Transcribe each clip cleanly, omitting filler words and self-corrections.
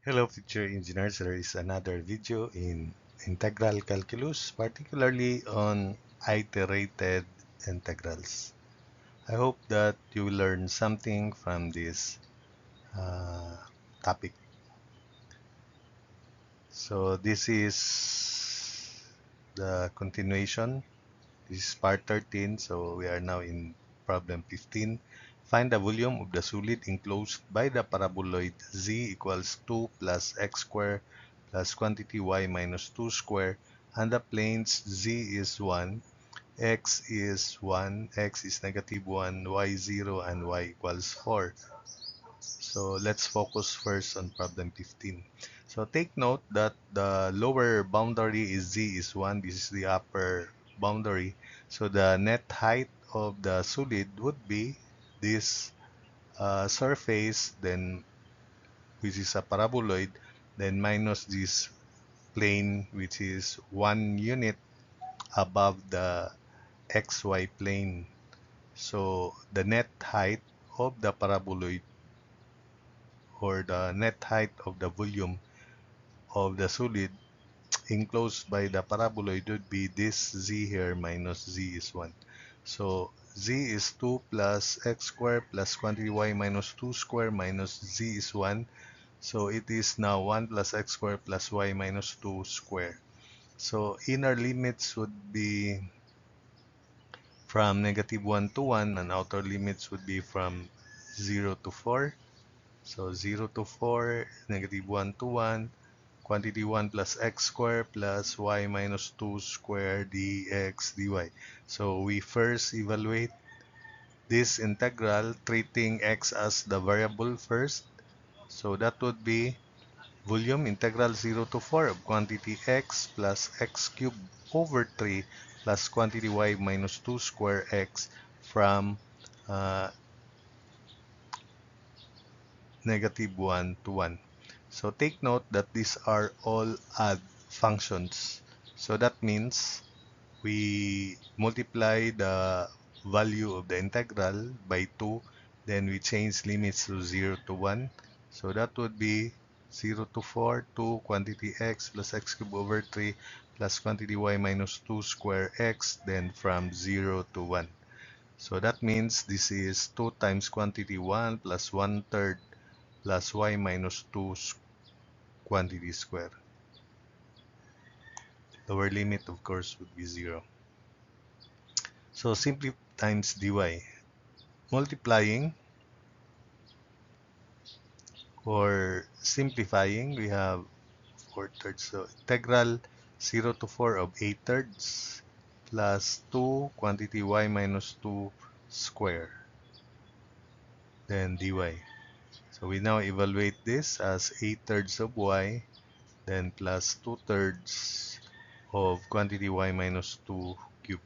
Hello future engineers, there is another video in integral calculus, particularly on iterated integrals. I hope that you learn something from this uh, topic. So this is the continuation. This is part 13, so we are now in problem 15. Find the volume of the solid enclosed by the paraboloid z equals 2 plus x squared plus quantity y minus 2 square, and the planes z is 1, x is 1, x is negative 1, y 0, and y equals 4. So let's focus first on problem 15. So take note that the lower boundary is z is 1. This is the upper boundary. So the net height of the solid would be this surface, then which is a paraboloid, then minus this plane, which is 1 unit above the xy plane. So the net height of the paraboloid, or the net height of the volume of the solid enclosed by the paraboloid, would be this z here minus z is 1. So z is 2 plus x squared plus quantity y minus 2 square minus z is 1. So it is now 1 plus x squared plus y minus 2 square. So inner limits would be from negative 1 to 1, and outer limits would be from 0 to 4. So 0 to 4, negative 1 to 1, quantity 1 plus x squared plus y minus 2 squared dx dy. So we first evaluate this integral, treating x as the variable first. So that would be volume integral 0 to 4 of quantity x plus x cubed over 3 plus quantity y minus 2 square x from uh, negative 1 to 1. So take note that these are all odd functions. So that means we multiply the value of the integral by 2, then we change limits to 0 to 1. So that would be 0 to 4, 2 quantity x plus x cubed over 3 plus quantity y minus 2 square x, then from 0 to 1. So that means this is 2 times quantity 1 plus 1 third plus y minus 2 quantity square. Lower limit, of course, would be 0. So simply times dy. Multiplying or simplifying, we have 4 thirds. So integral 0 to 4 of 8 thirds plus 2 quantity y minus 2 square, then dy. So we now evaluate this as 8 thirds of y, then plus 2 thirds of quantity y minus 2 cube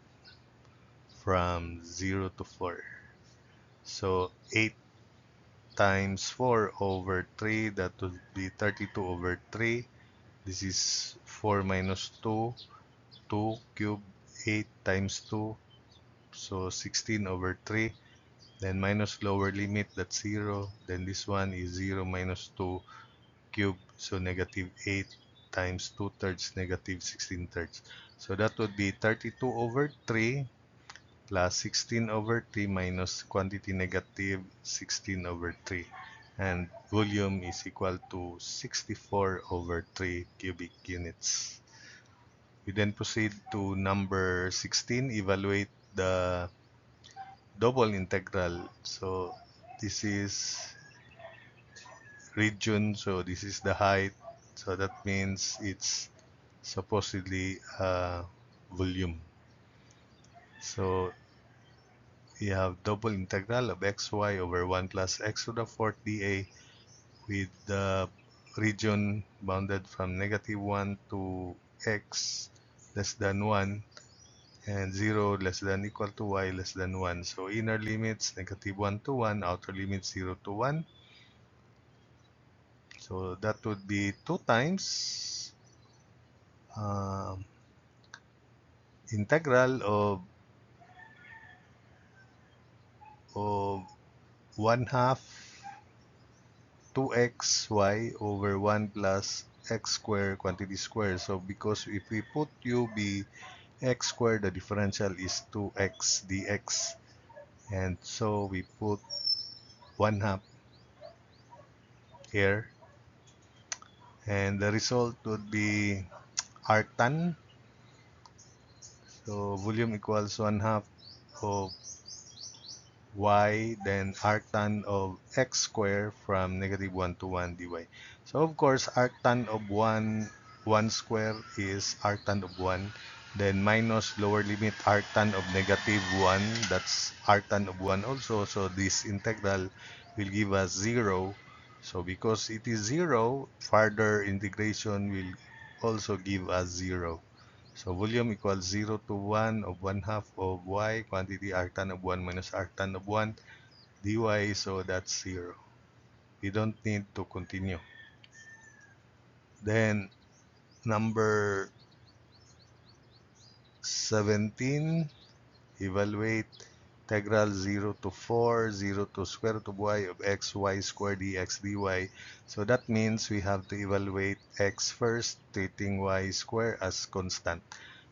from 0 to 4. So 8 times 4 over 3, that would be 32 over 3. This is 4 minus 2, 2 cube, 8 times 2, so 16 over 3. Then minus lower limit, that's 0. Then this one is 0 minus 2 cube, so negative 8 times 2 thirds, negative 16 thirds. So that would be 32 over 3 plus 16 over 3 minus quantity negative 16 over 3. And volume is equal to 64 over 3 cubic units. We then proceed to number 16, evaluate the double integral. So this is region, so this is the height. So that means it's supposedly volume. So we have double integral of xy over 1 plus x to the 4th dA with the region bounded from negative 1 to x less than 1 and 0 less than equal to y less than 1. So inner limits negative 1 to 1, outer limits 0 to 1. So that would be 2 times um, integral of 1/2 2xy over 1 plus x square quantity square. So because if we put u be x squared, the differential is 2x dx. And so we put 1/2 here. And the result would be arctan. So volume equals 1/2 of y, then arctan of x squared from -1 to 1 dy. So of course, arctan of 1 square is arctan of 1. Then minus lower limit arctan of -1, that's arctan of 1 also. So this integral will give us 0. So because it is 0, further integration will also give us 0. So volume equals 0 to 1 of 1/2 of y, quantity arctan of 1 minus arctan of 1 dy, so that's 0. We don't need to continue. Then number 17, evaluate integral 0 to 4, 0 to square root of y of x, y squared dx dy. So that means we have to evaluate x first, treating y squared as constant.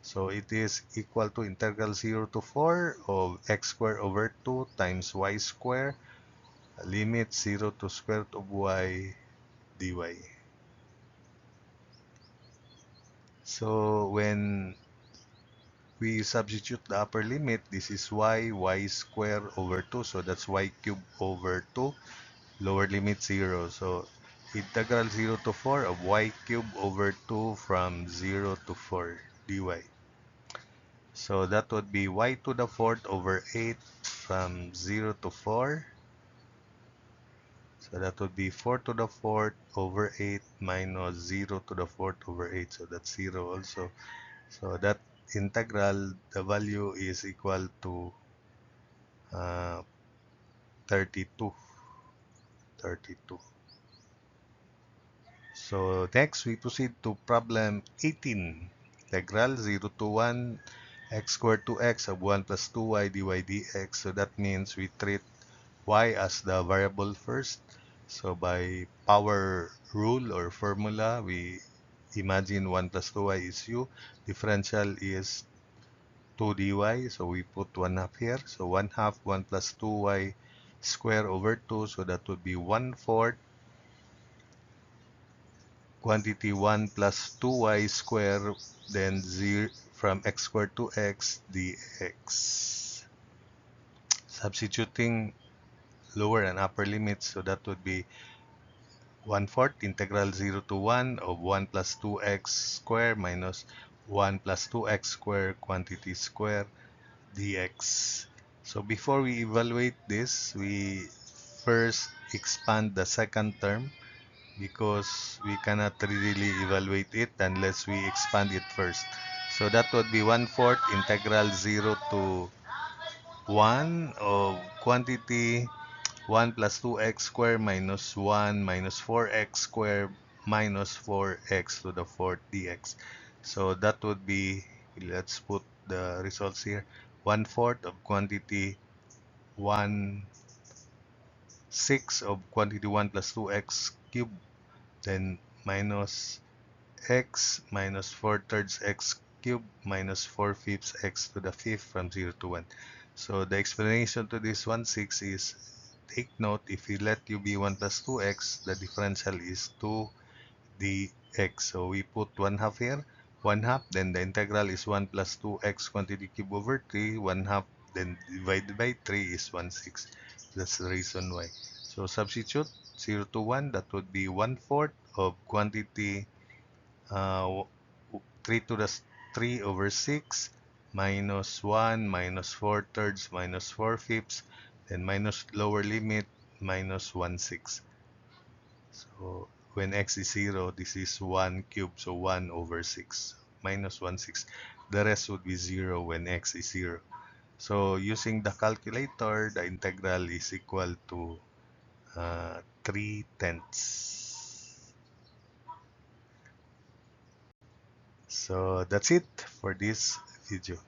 So it is equal to integral 0 to 4 of x squared over 2 times y squared, limit 0 to square root of y dy. So when we substitute the upper limit, this is y squared over 2, so that's y cubed over 2, lower limit 0. So integral 0 to 4 of y cubed over 2 from 0 to 4 dy. So that would be y to the 4th over 8 from 0 to 4. So that would be 4 to the 4th over 8 minus 0 to the 4th over 8. So that's 0 also. So that integral, the value is equal to 32. 32. So next we proceed to problem 18. Integral 0 to 1 x squared 2x of 1 plus 2y dy dx. So that means we treat y as the variable first. So by power rule or formula, we imagine 1 plus 2y is u. Differential is 2 dy. So we put 1/2 here. So 1/2 1 plus 2y square over 2. So that would be 1/4 quantity 1 plus 2y square, then 0 from x squared to x dx. Substituting lower and upper limits, so that would be 1/4 integral 0 to 1 of 1 plus 2x square minus 1 plus 2x square quantity square dx. So before we evaluate this, we first expand the second term because we cannot really evaluate it unless we expand it first. So that would be 1/4 integral 0 to 1 of quantity 1 plus 2x squared minus 1 minus 4x squared minus 4x to the 4th dx. So that would be, let's put the results here, 1/4 of quantity 1 6 of quantity 1 plus 2x cubed, then minus x minus 4/3 x cubed minus 4/5 x to the 5th from 0 to 1. So the explanation to this 1/6 is, take note, if we let u be 1 plus 2x, the differential is 2 dx. So we put 1/2 here, 1/2, then the integral is 1 plus 2x quantity cube over 3, 1/2, then divided by 3 is 1/6. That's the reason why. So substitute 0 to 1, that would be 1/4 of quantity 3 to the 3 over 6 minus 1 minus 4/3 minus 4/5, then minus lower limit minus 1/6. So when x is 0, this is 1 cubed, so 1 over 6 minus 1/6. The rest would be 0 when x is 0. So using the calculator, the integral is equal to 3/10. So that's it for this video.